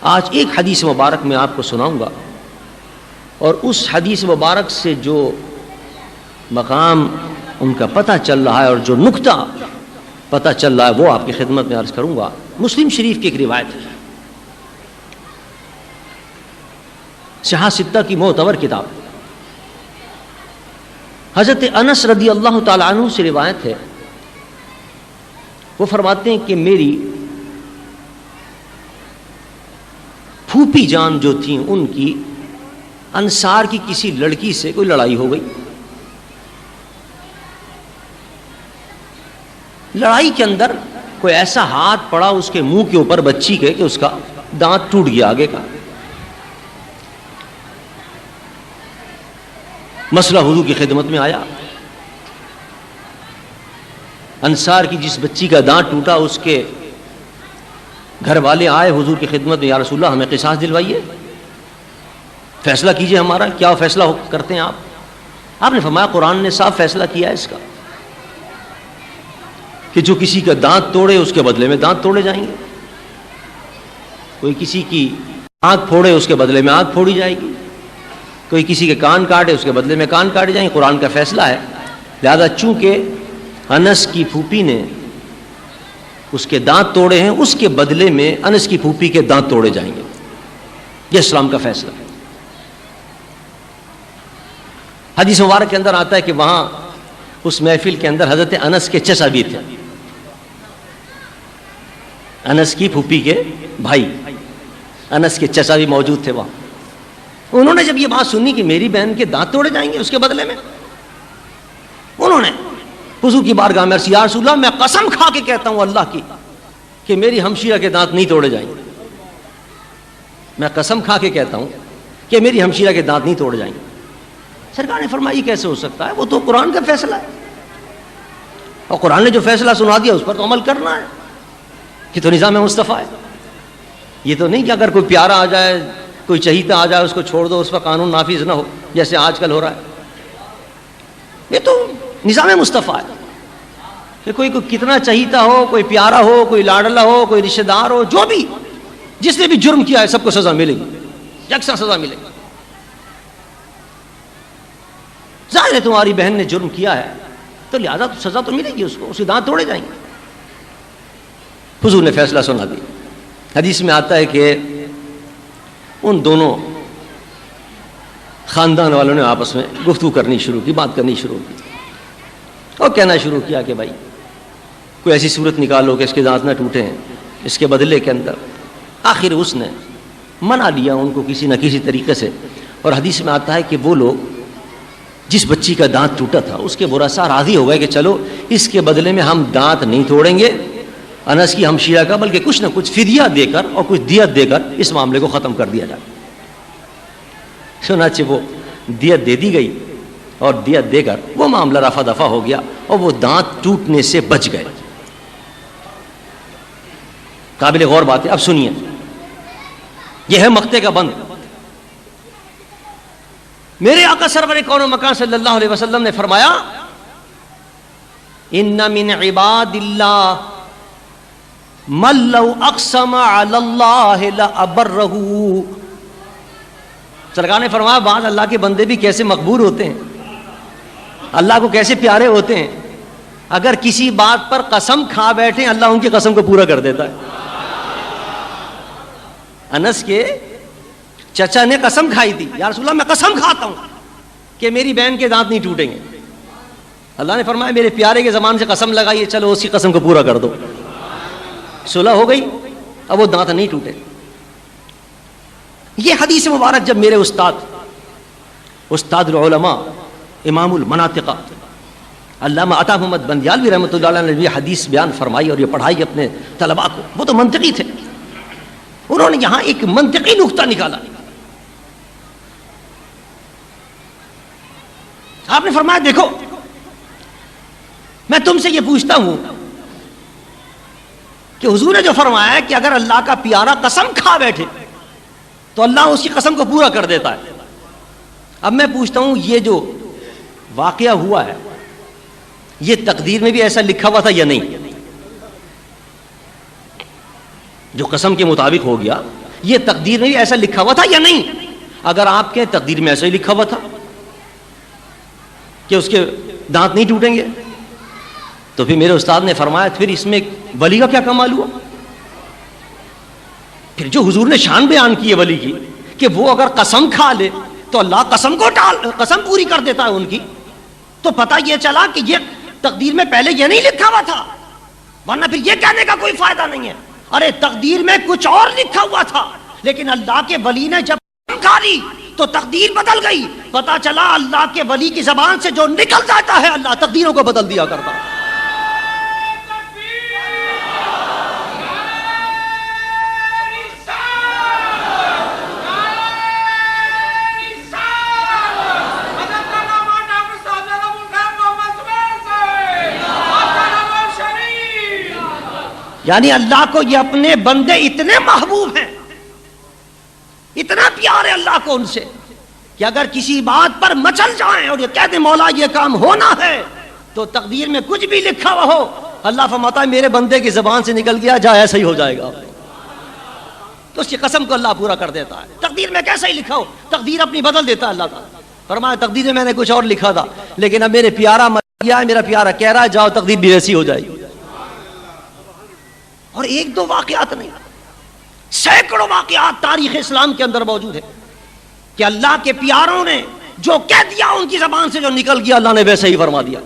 آج ایک حدیث مبارک میں آپ کو سناؤں گا، اور اس حدیث مبارک سے جو مقام ان کا پتہ چل رہا ہے اور جو نقطہ پتہ چل رہا ہے وہ آپ کی خدمت میں عرض کروں گا۔ مسلم شریف کی ایک روایت ہے، صحاح ستہ کی معتبر کتاب، حضرت انس رضی اللہ تعالی عنہ سے روایت ہے، وہ فرماتے ہیں کہ میری پھوپھی جان جو تھیں ان کی انصار کی کسی لڑکی سے کوئی لڑائی ہو گئی۔ لڑائی کے اندر کوئی ایسا ہاتھ پڑا اس کے منہ کے اوپر بچی کے کہ اس کا دانت ٹوٹ گیا آگے کا۔ مسئلہ حضور کی خدمت میں آیا، انصار کی جس بچی کا دانت ٹوٹا اس کے گھر والے آئے حضور کی خدمت میں، یا رسول اللہ ہمیں قصاص دلوائیے، فیصلہ کیجئے ہمارا، کیا فیصلہ کرتے ہیں آپ نے فرمایا قرآن نے صاف فیصلہ کیا ہے اس کا کہ جو کسی کا دانت توڑے اس کے بدلے میں دانت توڑے جائیں گے، کوئی کسی کی آنکھ پھوڑے اس کے بدلے میں آنکھ پھوڑی جائے گی، کوئی کسی کے کان کاٹے اس کے بدلے میں کان کاٹے جائیں گے، قرآن کا فیصلہ ہے۔ لہذا چونکہ انس کی پھوپھی نے اس کے دانت توڑے ہیں، اس کے بدلے میں انس کی پھوپھی کے دانت توڑے جائیں گے، یہ اسلام کا فیصلہ ہے۔ حدیث مبارک کے اندر آتا ہے کہ وہاں اس محفل کے اندر حضرت انس کے چچا بھی تھے، انس کی پھوپھی کے بھائی انس کے چچا بھی موجود تھے وہاں۔ انہوں نے جب یہ بات سنی کہ میری بہن کے دانت توڑے جائیں گے اس کے بدلے میں، انہوں نے حضور کی بارگاہ میں عرض، یا رسول اللہ میں قسم کھا کے کہتا ہوں اللہ کی کہ میری ہمشیرہ کے دانت نہیں توڑے جائیں گے، میں قسم کھا کے کہتا ہوں کہ میری ہمشیرہ کے دانت نہیں توڑے جائیں گے۔ سرکار نے فرمایا یہ کیسے ہو سکتا ہے، وہ تو قرآن کا فیصلہ ہے، اور قرآن نے جو فیصلہ سنا دیا اس پر تو عمل کرنا ہے، یہ تو نظام مصطفیٰ ہے۔ یہ تو نہیں کہ اگر کوئی پیارا آ جائے، کوئی چہیتا آ جائے اس کو چھوڑ دو، اس پر قانون نافذ نہ ہو جیسے آج کل ہو رہا ہے۔ یہ تو نظام مصطفیٰ ہے کہ کوئی کتنا چہیتا ہو، کوئی پیارا ہو، کوئی لاڈلا ہو، کوئی رشتہ دار ہو، جو بھی جس نے بھی جرم کیا ہے سب کو سزا ملے گی، یکساں سزا ملے گی۔ ظاہر ہے تمہاری بہن نے جرم کیا ہے تو لہذا سزا تو ملے گی اس کو، اس کے دانت توڑے جائیں گے۔ حضور نے فیصلہ سنا دیا۔ حدیث میں آتا ہے کہ ان دونوں خاندان والوں نے آپس میں گفتگو کرنی شروع کی، بات کرنی شروع کی، اور کہنا شروع کیا کہ بھائی کوئی ایسی صورت نکالو کہ اس کے دانت نہ ٹوٹے ہیں، اس کے بدلے کے اندر۔ آخر اس نے منا لیا ان کو کسی نہ کسی طریقے سے، اور حدیث میں آتا ہے کہ وہ لوگ جس بچی کا دانت ٹوٹا تھا اس کے ورثاء راضی ہو گئے کہ چلو اس کے بدلے میں ہم دانت نہیں توڑیں گے انس کی ہمشیرہ کا، بلکہ کچھ نہ کچھ فدیہ دے کر اور کچھ دیت دے کر اس معاملے کو ختم کر دیا جائے۔ چنانچہ وہ دیت دے دی گئی، اور دیت دے کر وہ معاملہ رفع دفع ہو گیا، اور وہ دانت ٹوٹنے سے بچ گئے۔ قابل غور بات ہے۔ اب سنیے، یہ ہے مقطع کا بند۔ میرے آقا سرور کون و مکان صلی اللہ علیہ وسلم نے فرمایا، ان من عباد اللہ من لو اقسم علی اللہ لابرہ۔ سرکار نے فرمایا بعض اللہ کے بندے بھی کیسے مقبول ہوتے ہیں، اللہ کو کیسے پیارے ہوتے ہیں، اگر کسی بات پر قسم کھا بیٹھیں اللہ ان کی قسم کو پورا کر دیتا ہے۔ انس کے چچا نے قسم کھائی تھی، یا رسول اللہ میں قسم کھاتا ہوں کہ میری بہن کے دانت نہیں ٹوٹیں گے۔ اللہ نے فرمایا میرے پیارے کے زبان سے قسم لگائیے، چلو اس کی قسم کو پورا کر دو۔ صلح ہو گئی، اب وہ دانت نہیں ٹوٹے۔ یہ حدیث مبارک جب میرے استاد العلماء امام المناطق علامہ عطا محمد بندیالوی رحمۃ اللہ علیہ نے یہ حدیث بیان فرمائی اور یہ پڑھائی اپنے طلباء کو، وہ تو منطقی تھے، انہوں نے یہاں ایک منطقی نقطہ نکالا۔ آپ نے فرمایا دیکھو میں تم سے یہ پوچھتا ہوں کہ حضور نے جو فرمایا ہے کہ اگر اللہ کا پیارا قسم کھا بیٹھے تو اللہ اس کی قسم کو پورا کر دیتا ہے۔ اب میں پوچھتا ہوں یہ جو واقعہ ہوا ہے یہ تقدیر میں بھی ایسا لکھا ہوا تھا یا نہیں؟ جو قسم کے مطابق ہو گیا یہ تقدیر میں بھی ایسا لکھا ہوا تھا یا نہیں؟ اگر آپ کے تقدیر میں ایسا ہی لکھا ہوا تھا کہ اس کے دانت نہیں ٹوٹیں گے، تو پھر میرے استاد نے فرمایا پھر اس میں ولی کا کیا کمال ہوا؟ پھر جو حضور نے شان بیان کی ہے ولی کی کہ وہ اگر قسم کھا لے تو اللہ قسم پوری کر دیتا ہے ان کی، تو پتہ یہ چلا کہ یہ تقدیر میں پہلے یہ نہیں لکھا ہوا تھا، ورنہ پھر یہ کہنے کا کوئی فائدہ نہیں ہے ارے تقدیر میں کچھ اور لکھا ہوا تھا، لیکن اللہ کے ولی نے جب قسم کھا لی تو تقدیر بدل گئی۔ پتہ چلا اللہ کے ولی کی زبان سے جو نکل جاتا ہے اللہ تقدیروں کو بدل دیا کرتا ہے۔ یعنی اللہ کو یہ اپنے بندے اتنے محبوب ہیں، اتنا پیار ہے اللہ کو ان سے کہ اگر کسی بات پر مچل جائیں اور یہ کہہ دیں مولا یہ کام ہونا ہے، تو تقدیر میں کچھ بھی لکھا ہوا ہو اللہ فرماتا ہے میرے بندے کی زبان سے نکل گیا جا ایسا ہی ہو جائے گا، تو اس کی قسم کو اللہ پورا کر دیتا ہے۔ تقدیر میں کیسا ہی لکھا ہو تقدیر اپنی بدل دیتا ہے اللہ تعالیٰ۔ فرمایا تقدیر میں نے کچھ اور لکھا تھا لیکن اب میرے پیارا مر گیا ہے، میرا پیارا کہہ رہا ہے جاؤ تقدیر بھی ایسی ہو جائے گی۔ اور ایک دو واقعات نہیں، سینکڑوں واقعات تاریخ اسلام کے اندر موجود ہے کہ اللہ کے پیاروں نے جو کہہ دیا ان کی زبان سے جو نکل گیا اللہ نے ویسے ہی فرما دیا۔